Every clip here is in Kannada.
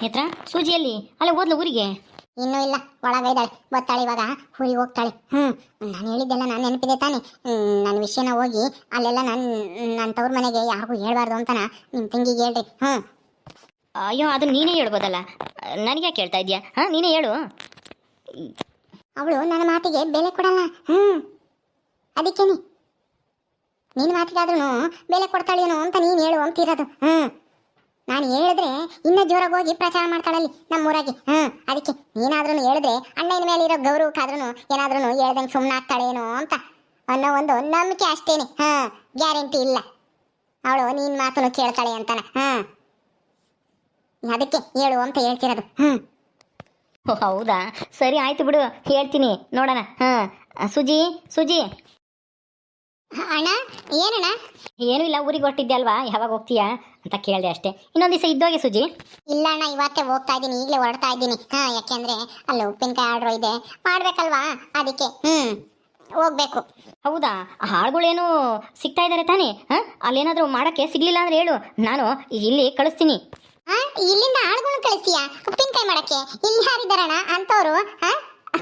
ನೇತ್ರ ಸೂಜಿಯಲ್ಲಿ ಅಲ್ಲೇ ಓದ್ಲು ಊರಿಗೆ? ಇನ್ನೂ ಇಲ್ಲ, ಒಳಗೈದಾಳೆ, ಬರ್ತಾಳೆ ಇವಾಗ, ಊರಿಗೆ ಹೋಗ್ತಾಳೆ. ನಾನು ಹೇಳಿದ್ದೆಲ್ಲ ನಾನು ನೆನಪಿದೆ ತಾನೆ. ನನ್ನ ವಿಷಯನ ಹೋಗಿ ಅಲ್ಲೆಲ್ಲ ನನ್ನ ತವ್ರ ಮನೆಗೆ ಯಾರಿಗೂ ಹೇಳ್ಬಾರ್ದು ಅಂತನ ನಿಮ್ಮ ತಂಗಿಗೆ ಹೇಳ್ರಿ. ಅಯ್ಯೋ ಅದು ನೀನೇ ಹೇಳ್ಬೋದಲ್ಲ, ನನಗೆ ಕೇಳ್ತಾ ಇದೆಯಾ? ನೀನೇ ಹೇಳು. ಅವಳು ನನ್ನ ಮಾತಿಗೆ ಬೆಲೆ ಕೊಡಲ್ಲ. ಅದಕ್ಕೆ ನಿನ್ನ ಮಾತಿಗಾದ್ರೂ ಬೆಲೆ ಕೊಡ್ತಾಳೇನೋ ಅಂತ ನೀನು ಹೇಳು ಅಂತಿರೋದು. ನಾನು ಹೇಳಿದ್ರೆ ಇನ್ನೂ ಜೋರಾಗಿ ಹೋಗಿ ಪ್ರಚಾರ ಮಾಡ್ತಾಳಲ್ಲಿ ನಮ್ಮೂರಾಗಿ. ಅದಕ್ಕೆ ನೀನಾದ್ರೂ ಹೇಳಿದ್ರೆ ಅಣ್ಣನ ಮೇಲೆ ಇರೋ ಗೌರವಕ್ಕಾದ್ರೂ ಏನಾದ್ರೂ ಹೇಳ್ದಂಗೆ ಸುಮ್ಮನೆ ಆಗ್ತಾಳೇನೋ ಅಂತ ಅನ್ನೋ ಒಂದು ನಂಬಿಕೆ ಅಷ್ಟೇನೆ. ಗ್ಯಾರಂಟಿ ಇಲ್ಲ ಅವಳು ನಿನ್ನ ಮಾತನ್ನು ಕೇಳ್ತಾಳೆ ಅಂತಾನ. ಅದಕ್ಕೆ ಹೇಳು ಅಂತ ಹೇಳ್ತಿರೋದು. ಹೌದಾ, ಸರಿ ಆಯ್ತು ಬಿಡು, ಹೇಳ್ತೀನಿ ನೋಡೋಣ. ಸುಜಿ ಸುಜಿ. ಅಣ್ಣ, ಏನಣ್ಣ? ಏನೂ ಇಲ್ಲ, ಊರಿಗೆ ಹೊರಟಿದ್ದೆ ಅಲ್ವಾ, ಯಾವಾಗ ಹೋಗ್ತೀಯಾ ಅಂತ ಕೇಳಿದೆ ಅಷ್ಟೇ. ಇನ್ನೊಂದು ದಿವಸ ಇದ್ದೋಗೆ ಸುಜಿ. ಇಲ್ಲ ಅಣ್ಣ, ಇವತ್ತೇ ಹೋಗ್ತಾ ಇದ್ದೀನಿ, ಈಗಲೇ ಹೊರಡ್ತಾ ಇದ್ದೀನಿ. ಯಾಕೆಂದ್ರೆ ಅಲ್ಲಿ ಉಪ್ಪಿನಕಾಯಿ ಆರ್ಡ್ರ್ ಇದೆ, ಮಾಡ್ಬೇಕಲ್ವಾ, ಅದಕ್ಕೆ ಹೋಗ್ಬೇಕು. ಹೌದಾ, ಆಳುಗಳೇನು ಸಿಗ್ತಾ ಇದ್ದಾರೆ ತಾನೇ? ಅಲ್ಲೇನಾದರೂ ಮಾಡೋಕ್ಕೆ ಸಿಗ್ಲಿಲ್ಲ ಅಂದ್ರೆ ಹೇಳು, ನಾನು ಇಲ್ಲಿ ಕಳಿಸ್ತೀನಿ. ಇಲ್ಲಿಂದ ಆಳುಗಳನ್ನ ಕಳಿಸ್ತೀಯಾ ಉಪ್ಪಿನಕಾಯಿ ಮಾಡಕ್ಕೆ? ಇಲ್ಲಿ ಯಾರಿದ್ದಾರಣ್ಣ ಅಂತವ್ರು?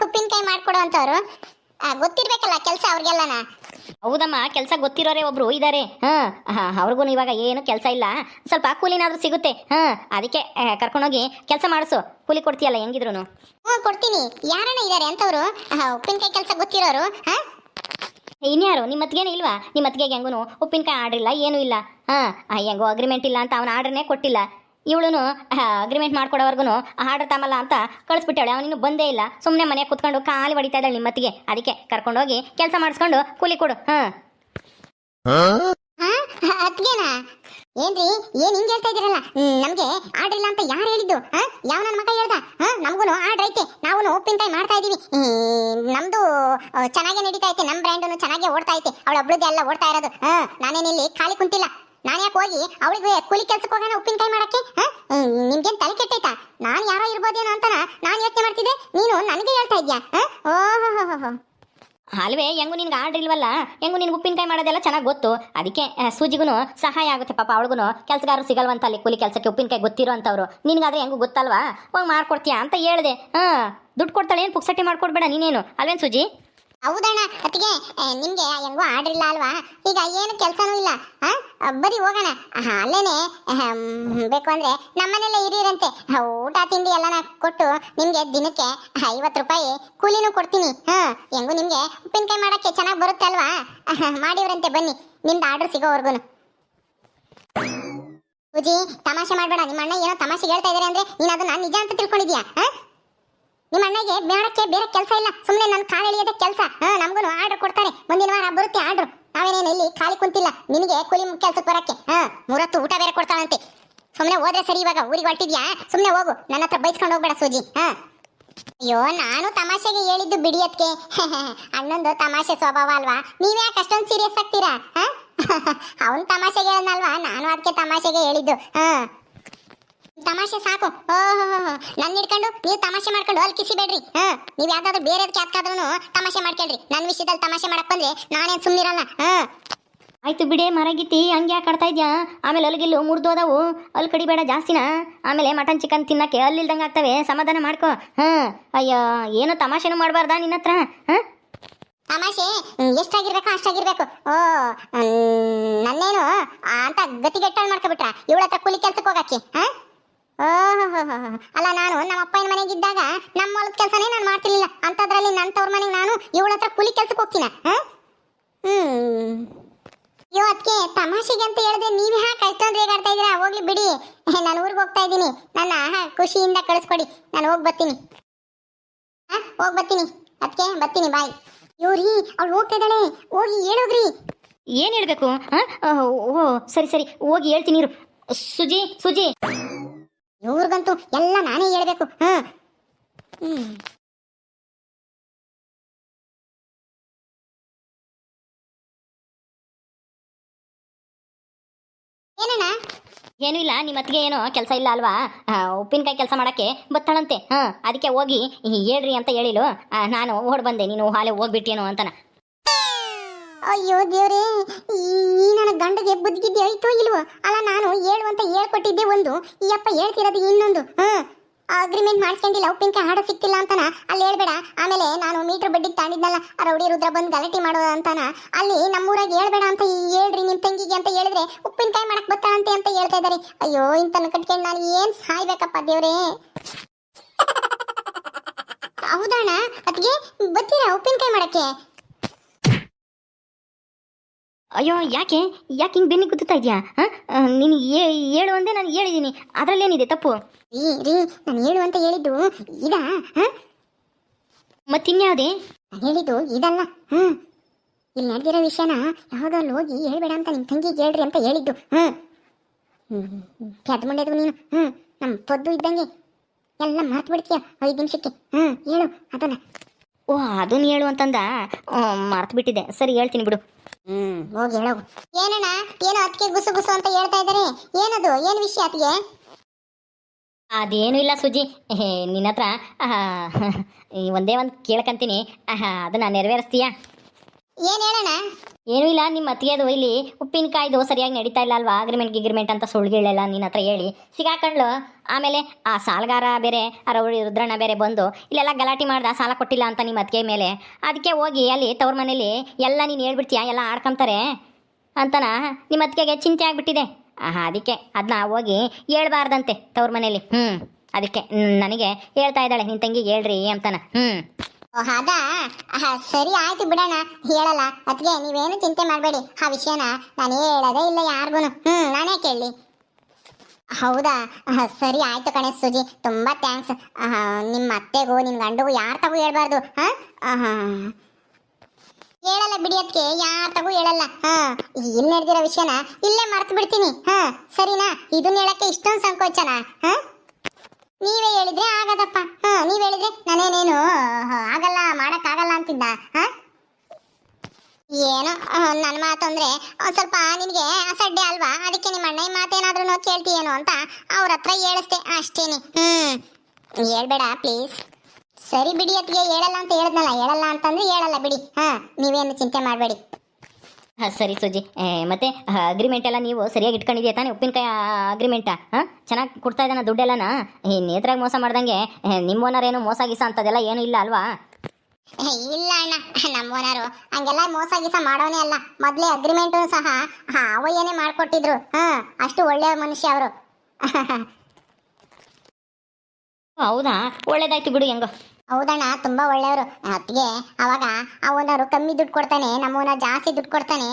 ಉಪ್ಪಿನಕಾಯಿ ಮಾಡ್ಕೊಡೋ ಅಂತವ್ರು ಗೊತ್ತಿರ್ಬೇಕಲ್ಲ ಕೆಲಸ ಅವ್ರಿಗೆಲ್ಲನ. ಹೌದಮ್ಮ, ಕೆಲಸ ಗೊತ್ತಿರೋರೇ ಒಬ್ರು ಇದ್ದಾರೆ. ಅವ್ರಿಗೂ ಇವಾಗ ಏನು ಕೆಲಸ ಇಲ್ಲ, ಸ್ವಲ್ಪ ಕೂಲಿನಾದ್ರೂ ಸಿಗುತ್ತೆ. ಅದಕ್ಕೆ ಕರ್ಕೊಂಡೋಗಿ ಕೆಲಸ ಮಾಡಿಸು, ಕೂಲಿ ಕೊಡ್ತೀಯಲ್ಲ ಹೆಂಗಿದ್ರು. ಕೊಡ್ತೀನಿ. ಯಾರಣ್ಣ ಇದ್ದಾರೆ ಅಂತವ್ರು ಉಪ್ಪಿನಕಾಯಿ ಕೆಲಸ ಗೊತ್ತಿರೋರು? ಇನ್ಯಾರು, ನಿಮ್ಮ ಅತ್ತಿಗೆನೇ ಇಲ್ವಾ? ನಿಮ್ಮ ಅತ್ತಿಗೆಗೆ ಹೆಂಗೂ ಉಪ್ಪಿನಕಾಯಿ ಆರ್ಡ್ರ್ ಇಲ್ಲ, ಏನೂ ಇಲ್ಲ. ಹೆಂಗೋ ಅಗ್ರಿಮೆಂಟ್ ಇಲ್ಲ ಅಂತ ಅವನ ಆರ್ಡ್ರನ್ನೇ ಕೊಟ್ಟಿಲ್ಲ. ಇವಳು ಅಗ್ರಿಮೆಂಟ್ ಮಾಡ್ಕೊಡೋವರ್ಗು ಆರ್ಡರ್ ತಮ್ಮಲ್ಲ ಅಂತ ಕಳಿಸ್ಬಿಟ್ಟಾಳೆ. ಅವನಿನ್ನು ಬಂದೇ ಇಲ್ಲ, ಸುಮ್ಮನೆ ಮನೆ ಕುತ್ಕೊಂಡು ಖಾಲಿ ಹೊಡಿತಾ ಇದ್ದಾಳೆ ನಿಮ್ಮತ್ತಿಗೆ. ಅದಕ್ಕೆ ಕರ್ಕೊಂಡೋಗಿ ಕೆಲಸ ಮಾಡಿಸ್ಕೊಂಡು ಕೂಲಿ ಕೊಡು. ಅತ್ಗೆನಾ? ಏನ್ರಿ, ಏನ್ ಹಿಂಗೆ ಹೇಳ್ತಾ ಇದೀರಲ್ಲ? ನಮ್ಗೆ ಆರ್ಡರ್ ಇಲ್ಲ ಅಂತ ಯಾರು ಹೇಳಿದ್ದು? ಯಾವ ನನ್ನ ಮಗ ಹೇಳ್ದ? ನಮಗೂ ಆರ್ಡರ್ ಐತೆ, ನಾವು ಉಪ್ಪಿನಕಾಯಿ ಮಾಡ್ತಾ ಇದೀವಿ, ನಮ್ದು ಚೆನ್ನಾಗೇ ನಡೀತಾ ಐತೆ, ನಮ್ಮ ಬ್ರ್ಯಾಂಡ್ ಚೆನ್ನಾಗೇ ಓಡ್ತಾ ಐತೆ, ಅವಳೊಬ್ಳದ್ದು ಎಲ್ಲ ಓಡ್ತಾ ಇರೋದು. ನಾನೇನಿಲ್ಲಿ ಖಾಲಿ ಕುಂತಿಲ್ಲ. ನಾನು ಯಾಕೆ ಹೋಗಿ ಅವಳಿಗೆ ಕೂಲಿ ಕೆಲ್ಸಕ್ಕೆ ಹೋಗೋಣ ಉಪ್ಪಿನಕಾಯಿ ಮಾಡಕ್ಕೆ? ನಿಮ್ಗೇನು ತಲೆ ಕೆಟ್ಟೈತಾ? ನಾನು ಯಾರೋ ಇರ್ಬೋದೇನೋ ಅಂತ ನಾನು ಯೋಚನೆ ಮಾಡ್ತಿದ್ದೆ, ನೀನು ನನಗೆ ಹೇಳ್ತಾ ಇದ್ಯಾ? ಓಹೋ, ಅಲ್ವೇ, ಹೆಂಗು ನಿನ್ಗೆ ಆರ್ಡ್ರ್ ಇಲ್ವಲ್ಲ, ಹೆಂಗು ನಿನ್ಗೆ ಉಪ್ಪಿನಕಾಯಿ ಮಾಡೋದೆಲ್ಲ ಚೆನ್ನಾಗಿ ಗೊತ್ತು. ಅದಕ್ಕೆ ಸೂಜಿಗೂ ಸಹಾಯ ಆಗುತ್ತೆ ಪಾಪ. ಅವಳಿಗೂ ಕೆಲಸಗಾರರು ಸಿಗಲ್ವಂತ ಅಲ್ಲಿ ಕೂಲಿ ಕೆಲಸಕ್ಕೆ, ಉಪ್ಪಿನಕಾಯಿ ಗೊತ್ತಿರೋ ಅಂತವ್ರು. ನಿನ್ಗಾದ್ರೆ ಹೆಂಗು ಗೊತ್ತಲ್ವಾ, ಹೋಗಿ ಮಾಡ್ಕೊಡ್ತೀಯಾ ಅಂತ ಹೇಳಿದೆ. ದುಡ್ಡು ಕೊಡ್ತಾಳೆ, ಏನು ಪುಕ್ಸಟ್ಟೆ ಮಾಡ್ಕೊಡ್ಬೇಡ ನೀನೇನು, ಅಲ್ವೇನು ಸೂಜಿ? ಹೌದಣ್ಣ. ಅತ್ತಿಗೆ, ನಿಮ್ಗೆ ಹೆಂಗೋ ಆರ್ಡರ್ ಇಲ್ಲ ಅಲ್ವಾ, ಈಗ ಏನು ಕೆಲಸನೂ ಇಲ್ಲ, ಬರೀ ಹೋಗೋಣ. ಅಲ್ಲೇನೆ ಬೇಕು ಅಂದ್ರೆ ನಮ್ಮನೆಲ್ಲ ಹಿರಿಯರಂತೆ ಊಟ ತಿಂಡಿ ಎಲ್ಲನ ಕೊಟ್ಟು ನಿಮ್ಗೆ ದಿನಕ್ಕೆ 50 ರೂಪಾಯಿ ಕೂಲಿನೂ ಕೊಡ್ತೀನಿ. ಹೆಂಗು ನಿಮ್ಗೆ ಉಪ್ಪಿನಕಾಯಿ ಮಾಡಕ್ಕೆ ಚೆನ್ನಾಗಿ ಬರುತ್ತೆ ಅಲ್ವಾ, ಮಾಡಿವ್ರಂತೆ, ಬನ್ನಿ ನಿಮ್ದು ಆರ್ಡರ್ ಸಿಗೋವರ್ಗು. ಪೂಜಿ, ತಮಾಷೆ ಮಾಡ್ಬೇಡ. ನಿಮ್ಮ ಅಣ್ಣ ಏನೋ ತಮಾಷೆ ಹೇಳ್ತಾ ಇದಾರೆ ಅಂದ್ರೆ ನೀನು ಅದನ್ನ ನಿಜ ಅಂತ ತಿಳ್ಕೊಂಡಿದ್ಯಾ? ನಿಮ್ಮ ಅಣ್ಣಗೆ ಬೇಡಕ್ಕೆ ಬೇರೆ ಕೆಲಸ ಇಲ್ಲ, ಸುಮ್ಮನೆ ನನ್ನ ಕಾಲು ಎಳೆಯೋದೇ ಕೆಲಸ. ನಮಗೂ ಆರ್ಡರ್ ಕೊಡ್ತಾರೆ, ಮುಂದಿನ ವಾರ ಬರುತ್ತೆ ಆರ್ಡರ್. ನಾವೇನೇನು ಇಲ್ಲಿ ಖಾಲಿ ಕುಂತಿಲ್ಲ ನಿನಗೆ ಕೂಲಿ ಕೆಲಸಕ್ಕೆ ಬರಕ್ಕೆ. 3 ಹೊತ್ತು ಊಟ ಬೇರೆ ಕೊಡ್ತಾಳಂತೆ. ಸುಮ್ಮನೆ ಹೋದ್ರೆ ಸರಿ. ಇವಾಗ ಊರಿಗೆ ಹೊರಟಿದ್ಯಾ, ಸುಮ್ಮನೆ ಹೋಗು, ನನ್ನ ಹತ್ರ ಬೈಸ್ಕೊಂಡು ಹೋಗ್ಬೇಡ ಸೂಜಿ. ಅಯ್ಯೋ, ನಾನು ತಮಾಷೆಗೆ ಹೇಳಿದ್ದು ಬಿಡಿಯತ್ಗೆ. ಅಣ್ಣಂದು ತಮಾಷೆ ಸ್ವಭಾವ ಅಲ್ವಾ, ನೀವ್ಯಾಕೆ ಅಷ್ಟೊಂದು ಸೀರಿಯಸ್ ಆಗ್ತೀರಾ? ಅವನ್ ತಮಾಷೆಗೆ ಹೇಳಲ್ವಾ, ನಾನು ಅದಕ್ಕೆ ತಮಾಷೆಗೆ ಹೇಳಿದ್ದು. ತಮಾಷೆ ಸಾಕು. ನನ್ನ ಹಿಡ್ಕೊಂಡು ನೀವು ತಮಾಷೆ ಮಾಡ್ಕೊಂಡು ಅಲ್ಲಿ ಕಿಸಿಬೇಡ್ರಿ. ನೀವು ಯಾವ್ದಾದ್ರು ಬೇರೆ ಯಾಕಾದ್ರೂ ತಮಾಷೆ ಮಾಡ್ಕೊಳ್ರಿ. ನನ್ನ ವಿಷಯದಲ್ಲಿ ತಮಾಷೆ ಮಾಡಕ್ ಬಂದ್ರೆ ನಾನೇನ್ ಸುಮ್ಮನಿರಲ್ಲ. ಆಯ್ತು ಬಿಡೆ ಮರಗಿತ್ತಿ, ಹಂಗೆ ಯಾಕೆ ಆಡ್ತಾ ಇದ್ಯಾ? ಆಮೇಲೆ ಅಲ್ಲಿಗಿಲ್ಲು ಮುರಿದೋದವು, ಅಲ್ಲಿ ಕಡಿಬೇಡ ಜಾಸ್ತಿನ. ಆಮೇಲೆ ಮಟನ್ ಚಿಕನ್ ತಿನ್ನಕ್ಕೆ ಅಲ್ಲಿಲ್ದಂಗೆ ಆಗ್ತವೆ, ಸಮಾಧಾನ ಮಾಡ್ಕೊ. ಅಯ್ಯೋ, ಏನು ತಮಾಷೆನೂ ಮಾಡಬಾರ್ದಾ ನಿನ್ನ ಹತ್ರ? ತಮಾಷೆ ಎಷ್ಟಾಗಿರ್ಬೇಕು ಅಷ್ಟಾಗಿರ್ಬೇಕು. ನನ್ನೇನು ಅಂತ ಗತಿಗೆಟ್ಟಾಳು ಮಾಡ್ಕೊಬಿಟ್ರ ಇವಳ ಹತ್ರ ಕೂಲಿ ಕೆಲ್ಸಕ್ಕೆ ಹೋಗಕ್ಕೆ? ಅಲ್ಲ, ನಾನು ನಮ್ಮ ಅಪ್ಪನ ಮನೆಗಿದ್ದಾಗ ನಮ್ಮ ಹೊಲದ ಕೆಲಸನೇ ನಾನು ಮಾಡ್ತಿರ್ಲಿಲ್ಲ, ಅಂತದ್ರಲ್ಲಿ ನನ್ನ ತವ್ರ ಮನೆಗೆ ನಾನು ಇವಳ ಹತ್ರ ಕೂಲಿ ಕೆಲ್ಸಕ್ಕೆ ಹೋಗ್ತೀನ? ಇವತ್ತಿಗೆ ತಮಾಷೆಗೆ ಅಂತ ಹೇಳಿದ್ರೆ ನೀವೇ ಯಾಕೆ ಅಷ್ಟೊಂದು ರೇಗಾಡ್ತಾ ಇದ್ದೀರಾ? ಹೋಗ್ಲಿ ಬಿಡಿ, ನಾನು ಊರಿಗೆ ಹೋಗ್ತಾ ಇದ್ದೀನಿ, ನನ್ನ ಖುಷಿಯಿಂದ ಕಳಿಸ್ಕೊಡಿ, ನಾನು ಹೋಗಿ ಬರ್ತೀನಿ. ಅದಕ್ಕೆ ಬರ್ತೀನಿ, ಬಾಯ್. ಇವ್ರಿ, ಅವ್ಳು ಹೋಗ್ತಾ ಇದ್ದಾಳೆ, ಹೋಗಿ ಹೇಳೋಗ್ರಿ. ಏನು ಹೇಳ್ಬೇಕು? ಓ ಸರಿ ಸರಿ, ಹೋಗಿ ಹೇಳ್ತೀನಿ ಇರು. ಸುಜಿ ಸುಜಿ, ಇವ್ರಿಗಂತೂ ಎಲ್ಲ ನಾನೇ ಹೇಳ್ಬೇಕು. ಏನಣ್ಣ? ಏನೂ ಇಲ್ಲ, ನಿಮ್ಮ ಅತ್ತಿಗೆ ಏನೋ ಕೆಲಸ ಇಲ್ಲ ಅಲ್ವಾ, ಉಪ್ಪಿನಕಾಯಿ ಕೆಲಸ ಮಾಡಕ್ಕೆ ಬತ್ತಾಳಂತೆ. ಅದಕ್ಕೆ ಹೋಗಿ ಹೇಳ್ರಿ ಅಂತ ಹೇಳಿಲು, ನಾನು ಓಡ್ ಬಂದೆ, ನೀನು ಹಾಲೆ ಹೋಗ್ಬಿಟ್ಟೇನು ಅಂತನ. ಅಯ್ಯೋ ದೇವ್ರೇ, ಈ ನನ್ನ ಗಂಡಗೆ ಬುದ್ಧಿಗಿದ್ದೆ ಐತೋ ಇಲ್ವೋ? ಅಲ್ಲ, ನಾನು ಹೇಳುವಂತ ಹೇಳ್ಕೊಟ್ಟಿದ್ದೆ ಒಂದು, ಈ ಅಪ್ಪ ಹೇಳ್ತಿರೋದು ಇನ್ನೊಂದು. ಅಗ್ರಿಮೆಂಟ್ ಮಾಡ್ಸ್ಕೊಂಡಿಲ್ಲ ಉಪ್ಪಿನಕಾಯಿ ಆರ್ಡರ್ ಸಿಕ್ತಿಲ್ಲ ಅಂತಾನ ಅಲ್ಲಿ ಹೇಳ್ಬೇಡ. ಆಮೇಲೆ ನಾನು ಮೀಟರ್ ಬಡ್ಡಿಗೆ ತಾಂಡಿದ್ನಲ್ಲ ಆ ರೌಡಿ ರುದ್ರ ಬಂದು ಗಲಾಟೆ ಮಾಡೋದು ಅಂತಾನ ಅಲ್ಲಿ ನಮ್ಮೂರಾಗ ಹೇಳ್ಬೇಡ ಅಂತ ಹೇಳ್ರಿ ನಿಮ್ ತಂಗಿಗೆ ಅಂತ ಹೇಳಿದ್ರೆ ಉಪ್ಪಿನಕಾಯಿ ಮಾಡಕ್ ಬರ್ತಾಳಂತೆ ಅಂತ ಹೇಳ್ತಾ ಇದಾರೆ. ಅಯ್ಯೋ ಇಂತನ ಕಟ್ಕೊಂಡು ನಾನು ಏನ್ ಸಾಯ್ಬೇಕಪ್ಪ ದೇವ್ರೇ. ಹೌದಣ್ಣ ಅದಕ್ಕೆ ಬರ್ತೀರಾ ಉಪ್ಪಿನಕಾಯಿ ಮಾಡಕ್ಕೆ? ಅಯ್ಯೋ ಯಾಕೆ ಯಾಕೆ ಹಿಂಗೆ ಬೆನ್ನಿ ಕುತ್ತಾ ಇದೆಯಾ? ನೀನು ಹೇಳು ಅಂದೆ ನಾನು ಹೇಳಿದ್ದೀನಿ, ಅದರಲ್ಲೇನಿದೆ ತಪ್ಪು? ರೀ ನಾನು ಹೇಳು ಅಂತ ಹೇಳಿದ್ದು ಇದಾ? ಮತ್ತಿನ್ಯಾವುದೇ? ನಾನು ಹೇಳಿದ್ದು ಇದಲ್ಲ. ಇಲ್ಲಿ ನಡೆದಿರೋ ವಿಷಯನ ಯಾವುದೋ ಅಲ್ಲಿ ಹೋಗಿ ಹೇಳ್ಬೇಡ ಅಂತ ನಿಮ್ಮ ತಂಗಿಗೆ ಹೇಳ್ರಿ ಅಂತ ಹೇಳಿದ್ದು. ಕೆದ್ದ ಮುಂಡೆದು ನೀನು. ನಮ್ಮ ಪೊದ್ದು ಇದ್ದಂಗೆ ಎಲ್ಲ ಮರ್ತು ಬಿಡ್ತೀಯ 5 ನಿಮಿಷಕ್ಕೆ. ಹೇಳು ಅದನ್ನ. ಓ ಅದನ್ನು ಹೇಳು ಅಂತಂದ, ಮರ್ತು ಬಿಟ್ಟಿದ್ದೆ. ಸರಿ ಹೇಳ್ತೀನಿ ಬಿಡು. ಹೋಗಿ ಹೇಳೋಗು. ಏನಣ್ಣ ಏನೋ ಅದಕ್ಕೆ ಗುಸು ಗುಸು ಅಂತ ಹೇಳ್ತಾ ಇದ್ದಾರೆ, ಏನದು ಏನು ವಿಷಯ ಅದಕ್ಕೆ? ಅದೇನು ಇಲ್ಲ ಸುಜಿ, ನಿನ್ನ ಹತ್ರ ಒಂದೇ ಒಂದು ಕೇಳ್ಕಂತೀನಿ, ಅದನ್ನ ನೆರವೇರಿಸ್ತೀಯಾ? ಏನು ಹೇಳೋಣ? ಏನೂ ಇಲ್ಲ, ನಿಮ್ಮ ಅತ್ತಿಗೆದು ಇಲ್ಲಿ ಉಪ್ಪಿನಕಾಯ್ದು ಸರಿಯಾಗಿ ನಡೀತಾ ಇಲ್ಲ ಅಲ್ವಾ, ಗಿಗ್ರಿಮೆಂಟ್ ಅಂತ ಸುಳ್ಳುಗಳೆಲ್ಲ ನಿನ್ನ ಹತ್ರ ಹೇಳಿ ಸಿಗಾಕೊಂಡ್ಲು. ಆಮೇಲೆ ಆ ಸಾಲಗಾರ ಬೇರೆ ಆ ರೌಡಿ ರುದ್ರಣ್ಣ ಬೇರೆ ಬಂದು ಇಲ್ಲೆಲ್ಲ ಗಲಾಟೆ ಮಾಡ್ದ, ಸಾಲ ಕೊಟ್ಟಿಲ್ಲ ಅಂತ ನಿಮ್ಮ ಅತ್ತಿಗೆ ಮೇಲೆ. ಅದಕ್ಕೆ ಹೋಗಿ ಅಲ್ಲಿ ತವ್ರ ಮನೇಲಿ ಎಲ್ಲ ನೀನು ಹೇಳ್ಬಿಡ್ತೀಯ, ಎಲ್ಲ ಆಡ್ಕೊಂತಾರೆ ಅಂತನ ನಿಮ್ಮ ಅತ್ತಿಗೆಗೆ ಚಿಂತೆ ಆಗಿಬಿಟ್ಟಿದೆ. ಅದಕ್ಕೆ ಅದನ್ನ ಹೋಗಿ ಹೇಳ್ಬಾರ್ದಂತೆ ತವ್ರ ಮನೇಲಿ. ಅದಕ್ಕೆ ನನಗೆ ಹೇಳ್ತಾ ಇದ್ದಾಳೆ ನಿನ್ನ ತಂಗಿಗೆ ಹೇಳ್ರಿ ಅಂತಾನ. ಹೌದಾ, ಸರಿ ಆಯ್ತು ಬಿಡೋಣ, ಹೇಳಲ್ಲ ಅದಕ್ಕೆ ನೀವೇನು ಚಿಂತೆ ಮಾಡಬೇಡಿ. ಆ ವಿಷಯನ ನಾನು ಹೇಳೋದೇ ಇಲ್ಲ ಯಾರಿಗೂ. ನಾನೇ ಕೇಳಿ. ಹೌದಾ, ಸರಿ ಆಯ್ತು ಕಣೆ ಸುಜಿ, ತುಂಬಾ ಥ್ಯಾಂಕ್ಸ್. ನಿಮ್ಮ ಅತ್ತೆಗೂ ನಿನ್ನ ಗಂಡಗೂ ಯಾರ ತಗೂ ಹೇಳ್ಬಾರ್ದು. ಹೇಳಲ್ಲ ಬಿಡಿ ಅದಕ್ಕೆ, ಯಾರ ತಗೂ ಹೇಳಲ್ಲ. ಇಲ್ಲಿ ನಡೆದಿರೋ ವಿಷಯನ ಇಲ್ಲೇ ಮರ್ತು ಬಿಡ್ತೀನಿ. ಸರಿನಾ? ಇದನ್ನ ಹೇಳಕ್ಕೆ ಇಷ್ಟೊಂದು ಸಂಕೋಚನ? ನೀವೇ ಹೇಳಿದ್ರೆ ಆಗದಪ್ಪ. ನೀವ್ ಹೇಳಿದ್ರೆ ನಾನೇನೇನು ಆಗಲ್ಲ ಮಾಡಕ್ಕಾಗಲ್ಲ ಅಂತಿದ್ದ? ಏನೋ ನನ್ನ ಮಾತು ಅಂದ್ರೆ ಒಂದ್ ಸ್ವಲ್ಪ ನಿನಗೆ ಅಸಡ್ಡೆ ಅಲ್ವಾ, ಅದಕ್ಕೆ ನಿಮ್ಮ ಅಣ್ಣ ಮಾತೇನಾದ್ರೂ ಕೇಳ್ತೀಯೇನೋ ಅಂತ ಅವ್ರ ಹತ್ರ ಹೇಳಿಸ್ದೆ ಅಷ್ಟೇನೆ. ಹೇಳ್ಬೇಡ ಪ್ಲೀಸ್. ಸರಿ ಬಿಡಿ ಅತ್ತಿಗೆ, ಹೇಳಲ್ಲ ಅಂತ ಹೇಳಿದ್ನಲ್ಲ, ಹೇಳಲ್ಲ ಅಂತಂದ್ರೆ ಹೇಳಲ್ಲ ಬಿಡಿ. ನೀವೇನು ಚಿಂತೆ ಮಾಡಬೇಡಿ. ಸರಿ ಸುಜಿ, ಮತ್ತೆ ಅಗ್ರಿಮೆಂಟ್ ಎಲ್ಲ ನೀವು ಸರಿಯಾಗಿ ಇಟ್ಕೊಂಡಿದ್ಯಾ ತಾನೇ? ಉಪ್ಪಿನಕಾಯಿ ಅಗ್ರಿಮೆಂಟಾ ಚೆನ್ನಾಗಿ ಕೊಡ್ತಾ ಇದ್ದಾನ ದುಡ್ಡೆಲ್ಲನ? ನೇತ್ರಾಗ ಮೋಸ ಮಾಡ್ದಂಗೆ ನಿಮ್ಮ ಓನರ್ ಏನು ಮೋಸ ಗೀಸ ಅಂತದೆಲ್ಲ ಏನು ಇಲ್ಲ ಅಲ್ವಾ? ಇಲ್ಲ ಅಣ್ಣ, ನಮ್ಮ ಓನರು ಹಂಗೆಲ್ಲ ಮೋಸ ಗೀಸ ಮಾಡೋನೇ ಅಲ್ಲ. ಮೊದಲೇ ಅಗ್ರಿಮೆಂಟು ಸಹ ಅವಯ್ಯನೇ ಮಾಡ್ಕೊಟ್ಟಿದ್ರು. ಅಷ್ಟು ಒಳ್ಳೆಯ ಮನುಷ್ಯ ಅವರು. ಹೌದಾ, ಒಳ್ಳೇದಾಯ್ತು ಬಿಡು ಹೆಂಗೋ. ಹೌದಣ್ಣ, ತುಂಬಾ ಒಳ್ಳೆಯವರು. ಅದಕ್ಕೆ ಅವಾಗ ಆ ಓನರು ಕಮ್ಮಿ ದುಡ್ಡು ಕೊಡ್ತಾನೆ, ನಮ್ಮ ಓನರ್ ಜಾಸ್ತಿ ದುಡ್ಡು ಕೊಡ್ತಾನೆ,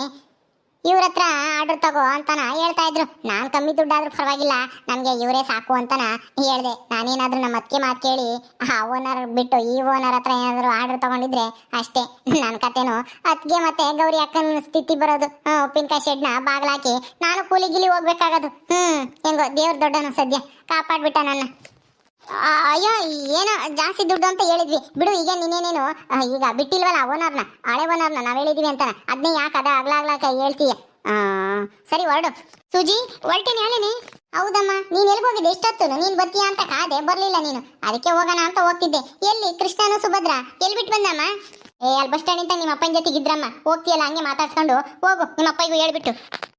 ಇವ್ರ ಹತ್ರ ಆರ್ಡರ್ ತಗೋ ಅಂತಾನ ಹೇಳ್ತಾ ಇದ್ರು. ನಾನು ಕಮ್ಮಿ ದುಡ್ಡಾದ್ರೂ ಪರವಾಗಿಲ್ಲ, ನಮಗೆ ಇವರೇ ಸಾಕು ಅಂತಾನ ಹೇಳ್ದೆ. ನಾನೇನಾದ್ರೂ ನಮ್ಮ ಅತ್ತಿಗೆ ಮಾತು ಕೇಳಿ ಆ ಓನರ್ ಬಿಟ್ಟು ಈ ಓನರ್ ಹತ್ರ ಏನಾದರೂ ಆರ್ಡರ್ ತಗೊಂಡಿದ್ರೆ ಅಷ್ಟೇ ನನ್ನ ಕತೆನು. ಅತ್ತಿಗೆ ಮತ್ತೆ ಗೌರಿ ಅಕ್ಕನ ಸ್ಥಿತಿ ಬರೋದು. ಉಪ್ಪಿನಕಾಯಿ ಶೆಡ್ನ ಬಾಗ್ಲಾಕಿ ನಾನು ಕೂಲಿ ಗಿಲಿ ಹೋಗ್ಬೇಕಾಗೋದು. ಹೆಂಗೋ ದೇವ್ರ ದೊಡ್ಡನು ಸದ್ಯ ಕಾಪಾಡ್ಬಿಟ್ಟ ನನ್ನ. ಅಯ್ಯೋ ಏನೋ ಜಾಸ್ತಿ ದುಡ್ಡು ಅಂತ ಹೇಳಿದ್ವಿ ಬಿಡು. ಈಗ ನೀನೇನೇನು ಈಗ ಬಿಟ್ಟಿಲ್ವಲ್ಲ ಓನರ್ನ, ಹಳೆ ಓನರ್ನ ನಾವು ಹೇಳಿದ್ವಿ ಅಂತಾನೆ, ಅದನ್ನೇ ಯಾಕೆ ಆಗ್ಲಾಗ್ಲಾಕ ಹೇಳ್ತೀಯ? ಸರಿ ಹೊರಡು. ಸುಜಿ ಹೊರಟೇನೆ ಹೇಳೇನೆ. ಹೌದಮ್ಮ, ನೀನ್ ಎಲ್ಲಿ ಹೋಗಿದ್ದೆ ಎಷ್ಟೊತ್ತು? ನೀನ್ ಬರ್ತೀಯ ಅಂತ ಕಾದೆ, ಬರ್ಲಿಲ್ಲ ನೀನು, ಅದಕ್ಕೆ ಹೋಗೋಣ ಅಂತ ಹೋಗ್ತಿದ್ದೆ. ಎಲ್ಲಿ ಕೃಷ್ಣನು ಸುಭದ್ರ ಎಲ್ಲಿ ಬಿಟ್ಟು ಬಂದಮ್ಮ? ಅಲ್ಲಿ ಬಸ್ ಸ್ಟ್ಯಾಂಡ್ ಅಂತ ನಿಮ್ಮ ಅಪ್ಪನ ಜೊತೆಗೆ ಇದ್ರಮ್ಮ, ಹೋಗ್ತೀಯಲ್ಲ ಹಂಗೆ ಮಾತಾಡ್ಸ್ಕೊಂಡು ಹೋಗು, ನಿಮ್ಮ ಅಪ್ಪಗೂ ಹೇಳ್ಬಿಟ್ಟು.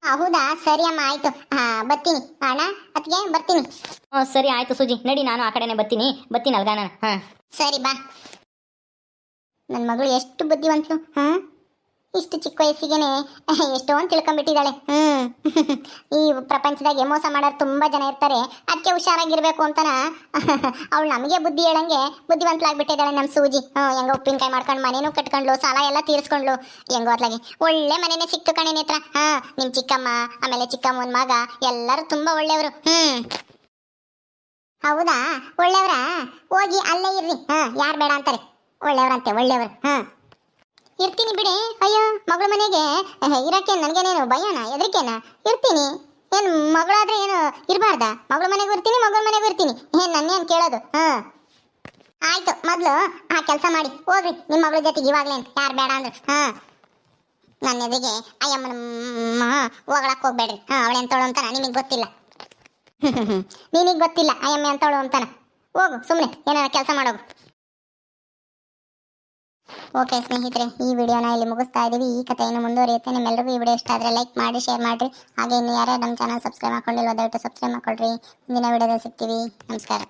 ಹೌದಾ, ಸರಿ ಅಮ್ಮ, ಆಯ್ತು. ಬರ್ತೀನಿ ಅಣ್ಣ, ಅದಕ್ಕೆ ಬರ್ತೀನಿ. ಸರಿ ಆಯ್ತು ಸುಜಿ, ನಡಿ, ನಾನು ಆ ಕಡೆನೆ ಬರ್ತೀನಿ ಅಲ್ಗಾನ. ಸರಿ ಬಾ. ನನ್ನ ಮಗಳು ಎಷ್ಟು ಬುದ್ಧಿವಂತಳು. ಇಷ್ಟು ಚಿಕ್ಕ ವಯಸ್ಸಿಗೆನೆ ಎಷ್ಟೊಂದು ತಿಳ್ಕೊಂಡ್ಬಿಟ್ಟಿದ್ದಾಳೆ. ಈ ಪ್ರಪಂಚದಾಗೆ ಮೋಸ ಮಾಡೋರು ತುಂಬಾ ಜನ ಇರ್ತಾರೆ, ಅದಕ್ಕೆ ಹುಷಾರಾಗಿರ್ಬೇಕು ಅಂತನ ಅವಳು ನಮಗೆ ಬುದ್ಧಿ ಹೇಳಂಗೆ ಬುದ್ಧಿವಂತಲಾಗ್ಬಿಟ್ಟಿದ್ದಾಳೆ ನಮ್ಮ ಸೂಜಿ. ಹೆಂಗೋ ಉಪ್ಪಿನಕಾಯಿ ಮಾಡ್ಕೊಂಡು ಮನೇನೂ ಕಟ್ಕೊಂಡ್ಲು, ಸಾಲ ಎಲ್ಲ ತೀರಿಸ್ಕೊಂಡ್ಲು. ಹೆಂಗೋ ಅತ್ಲಾಗೆ ಒಳ್ಳೆ ಮನೇನೆ ಸಿಕ್ತು ಕಣೆ ನೇತ್ರ. ನಿಮ್ ಚಿಕ್ಕಮ್ಮ ಆಮೇಲೆ ಚಿಕ್ಕಮ್ಮನ ಮಗ ಎಲ್ಲರೂ ತುಂಬಾ ಒಳ್ಳೆಯವರು. ಹೌದಾ, ಒಳ್ಳೆಯವರ? ಹೋಗಿ ಅಲ್ಲೇ ಇರ್ರಿ. ಯಾರು ಬೇಡ ಅಂತಾರೆ, ಒಳ್ಳೆಯವ್ರಂತೆ ಒಳ್ಳೆಯವರು. ಇರ್ತೀನಿ ಬಿಡಿ. ಅಯ್ಯೋ, ಮಗಳ ಮನೆಗೆ ಇರಕ್ಕೆ ನನಗೇನೇನು ಭಯನಾ ಹೆದರಿಕೆನಾ? ಇರ್ತೀನಿ. ಏನು ಮಗಳಾದ್ರೆ ಏನು ಇರಬಾರ್ದ? ಮಗಳ ಮನೆಗೂ ಇರ್ತೀನಿ, ಮಗಳ ಮನೆಗೂ ಇರ್ತೀನಿ. ನನ್ನೇನು ಕೇಳೋದು? ಆಯ್ತು, ಮೊದಲು ಆ ಕೆಲಸ ಮಾಡಿ ಹೋಗ್ರಿ ನಿಮ್ಮ ಮಗಳ ಜೊತೆಗೆ ಇವಾಗ್ಲೇನು, ಯಾರು ಬೇಡ ಅಂದ್ರೆ. ನನ್ನ ಎದುರಿಗೆ ಅಯ್ಯಮ್ಮನ ಹೋಗಳಕ್ಕೆ ಹೋಗ್ಬೇಡ್ರಿ. ಅವಳೆಂತೋಳು ಅಂತಾನ ನಿಮಗೆ ಗೊತ್ತಿಲ್ಲ. ನಿನಗೆ ಗೊತ್ತಿಲ್ಲ ಅಯ್ಯಮ್ಮ ಅಂತೋಳು ಅಂತಾನ. ಹೋಗು ಸುಮ್ಮನೆ ಏನಾರ ಕೆಲಸ ಮಾಡೋಗು. ಓಕೆ ಸ್ನೇಹಿತರೆ, ಈ ವಿಡಿಯೋನ ಇಲ್ಲಿ ಮುಗಿಸ್ತಾ ಇದ್ದೀವಿ. ಈ ಕಥೆಯನ್ನು ಮುಂದುವರಿಯುತ್ತೆ. ನಿಮ್ಮೆಲ್ಲರಿಗೂ ಈ ವಿಡಿಯೋ ಇಷ್ಟ ಆದರೆ ಲೈಕ್ ಮಾಡಿ, ಶೇರ್ ಮಾಡಿರಿ. ಹಾಗೆ ಇನ್ನು ಯಾರು ನಮ್ಮ ಚಾನಲ್ ಸಬ್ಸ್ಕ್ರೈಬ್ ಮಾಡ್ಕೊಂಡಿಲ್ವ ದಯವಿಟ್ಟು ಸಬ್ಸ್ಕ್ರೈಬ್ ಮಾಡ್ಕೊಳ್ರಿ. ಮುಂದಿನ ವಿಡಿಯೋದಲ್ಲಿ ಸಿಗ್ತೀವಿ. ನಮಸ್ಕಾರ.